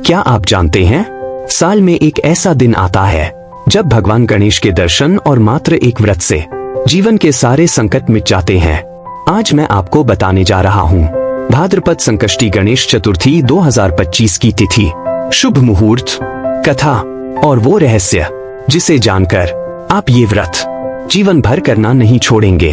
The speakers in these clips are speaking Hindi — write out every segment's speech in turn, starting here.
क्या आप जानते हैं, साल में एक ऐसा दिन आता है जब भगवान गणेश के दर्शन और मात्र एक व्रत से जीवन के सारे संकट मिट जाते हैं। आज मैं आपको बताने जा रहा हूँ भाद्रपद संकष्टी गणेश चतुर्थी 2025 की तिथि, शुभ मुहूर्त, कथा और वो रहस्य जिसे जानकर आप ये व्रत जीवन भर करना नहीं छोड़ेंगे।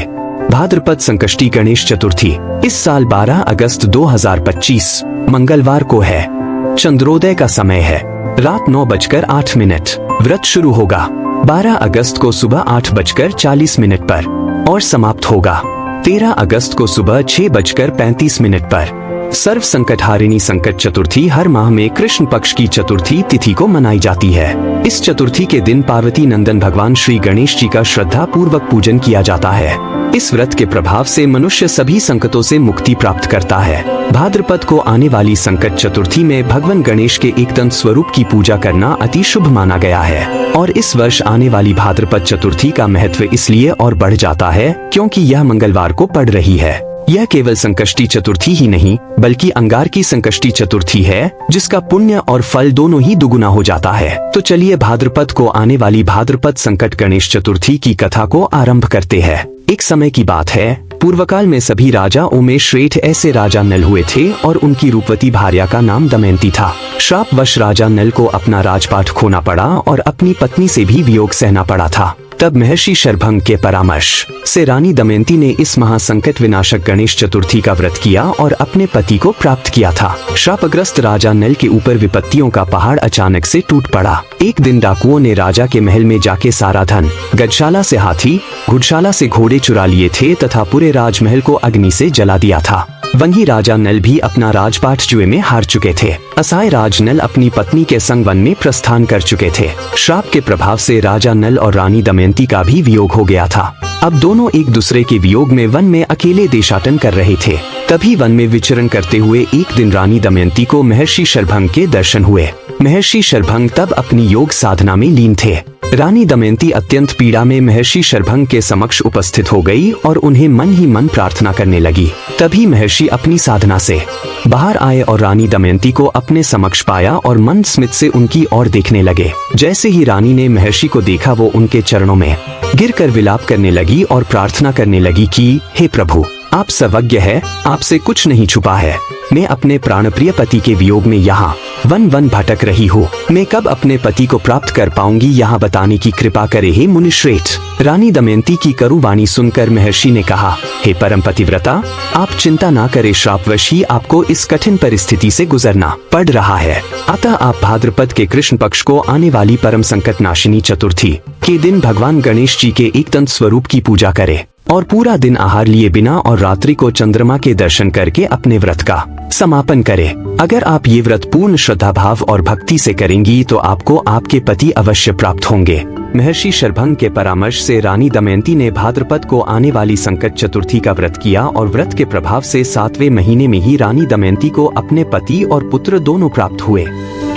भाद्रपद संकष्टी गणेश चतुर्थी इस साल 12 अगस्त 2025 मंगलवार को है। चंद्रोदय का समय है, रात 9:08। व्रत शुरू होगा 12 अगस्त को सुबह 8:40 पर और समाप्त होगा 13 अगस्त को सुबह 6:35 पर। सर्व संकटहारिणी संकट चतुर्थी हर माह में कृष्ण पक्ष की चतुर्थी तिथि को मनाई जाती है। इस चतुर्थी के दिन पार्वती नंदन भगवान श्री गणेश जी का श्रद्धा पूर्वक पूजन किया जाता है। इस व्रत के प्रभाव से मनुष्य सभी संकटों से मुक्ति प्राप्त करता है। भाद्रपद को आने वाली संकट चतुर्थी में भगवान गणेश के एकदंत स्वरूप की पूजा करना अति शुभ माना गया है और इस वर्ष आने वाली भाद्रपद चतुर्थी का महत्व इसलिए और बढ़ जाता है क्योंकि यह मंगलवार को पड़ रही है। यह केवल संकष्टी चतुर्थी ही नहीं बल्कि अंगार की संकष्टी चतुर्थी है, जिसका पुण्य और फल दोनों ही दुगुना हो जाता है। तो चलिए भाद्रपद को आने वाली भाद्रपद संकट गणेश चतुर्थी की कथा को आरंभ करते हैं। एक समय की बात है, पूर्वकाल में सभी राजाओं में श्रेष्ठ ऐसे राजा नल हुए थे और उनकी रूपवती भार्या का नाम दमयंती था। श्रापवश राजा नल को अपना राजपाट खोना पड़ा और अपनी पत्नी से भी वियोग सहना पड़ा था। तब महर्षि शरभंग के परामर्श से रानी दमयंती ने इस महासंकट विनाशक गणेश चतुर्थी का व्रत किया और अपने पति को प्राप्त किया था। शापग्रस्त राजा नल के ऊपर विपत्तियों का पहाड़ अचानक से टूट पड़ा। एक दिन डाकुओं ने राजा के महल में जाके सारा धन, गजशाला से हाथी, घुड़शाला से घोड़े चुरा लिए थे तथा पूरे राजमहल को अग्नि से जला दिया था। वहीं राजा नल भी अपना राजपाट जुए में हार चुके थे। असहाय राज नल अपनी पत्नी के संग वन में प्रस्थान कर चुके थे। श्राप के प्रभाव से राजा नल और रानी दमयंती का भी वियोग हो गया था। अब दोनों एक दूसरे के वियोग में वन में अकेले देशाटन कर रहे थे। तभी वन में विचरण करते हुए एक दिन रानी दमयंती को महर्षि शरभंग के दर्शन हुए। महर्षि शरभंग तब अपनी योग साधना में लीन थे। रानी दमयंती अत्यंत पीड़ा में महर्षि शरभंग के समक्ष उपस्थित हो गई और उन्हें मन ही मन प्रार्थना करने लगी। तभी महर्षि अपनी साधना से बाहर आए और रानी दमयंती को अपने समक्ष पाया और मन स्मित से उनकी ओर देखने लगे। जैसे ही रानी ने महर्षि को देखा, वो उनके चरणों में गिरकर विलाप करने लगी और प्रार्थना करने लगी कि हे प्रभु, आप सर्वज्ञ है, आपसे कुछ नहीं छुपा है। मैं अपने प्राणप्रिय पति के वियोग में यहाँ वन वन भटक रही हूँ। मैं कब अपने पति को प्राप्त कर पाऊंगी, यहाँ बताने की कृपा करे हे मुनिश्रेष्ठ। रानी दमयंती की करू वाणी सुनकर महर्षि ने कहा, हे परम पतिव्रता, आप चिंता ना करें, श्रापवश ही आपको इस कठिन परिस्थिति से गुजरना पड़ रहा है। अतः आप भाद्रपद के कृष्ण पक्ष को आने वाली परम संकट नाशिनी चतुर्थी के दिन भगवान गणेश जी के एकदंत स्वरूप की पूजा करें और पूरा दिन आहार लिए बिना और रात्रि को चंद्रमा के दर्शन करके अपने व्रत का समापन करें। अगर आप ये व्रत पूर्ण श्रद्धा भाव और भक्ति से करेंगी तो आपको आपके पति अवश्य प्राप्त होंगे। महर्षि शरभंग के परामर्श से रानी दमयंती ने भाद्रपद को आने वाली संकट चतुर्थी का व्रत किया और व्रत के प्रभाव से 7वें महीने में ही रानी दमयंती को अपने पति और पुत्र दोनों प्राप्त हुए।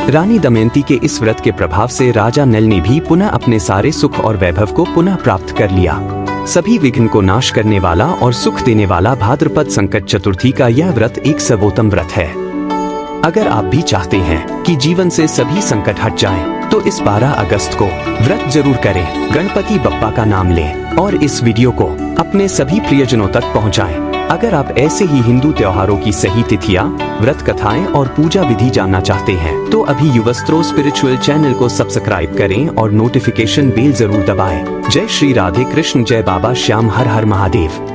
रानी दमयंती के इस व्रत के प्रभाव से राजा नल ने भी पुनः अपने सारे सुख और वैभव को पुनः प्राप्त कर लिया। सभी विघ्न को नाश करने वाला और सुख देने वाला भाद्रपद संकट चतुर्थी का यह व्रत एक सर्वोत्तम व्रत है। अगर आप भी चाहते हैं कि जीवन से सभी संकट हट जाएं, तो इस 12 अगस्त को व्रत जरूर करें, गणपति बप्पा का नाम लें और इस वीडियो को अपने सभी प्रियजनों तक पहुंचाएं। अगर आप ऐसे ही हिंदू त्योहारों की सही तिथियां, व्रत कथाएं और पूजा विधि जानना चाहते हैं तो अभी युवस्त्रो स्पिरिचुअल चैनल को सब्सक्राइब करें और नोटिफिकेशन बेल जरूर दबाएं। जय श्री राधे कृष्ण, जय बाबा श्याम, हर हर महादेव।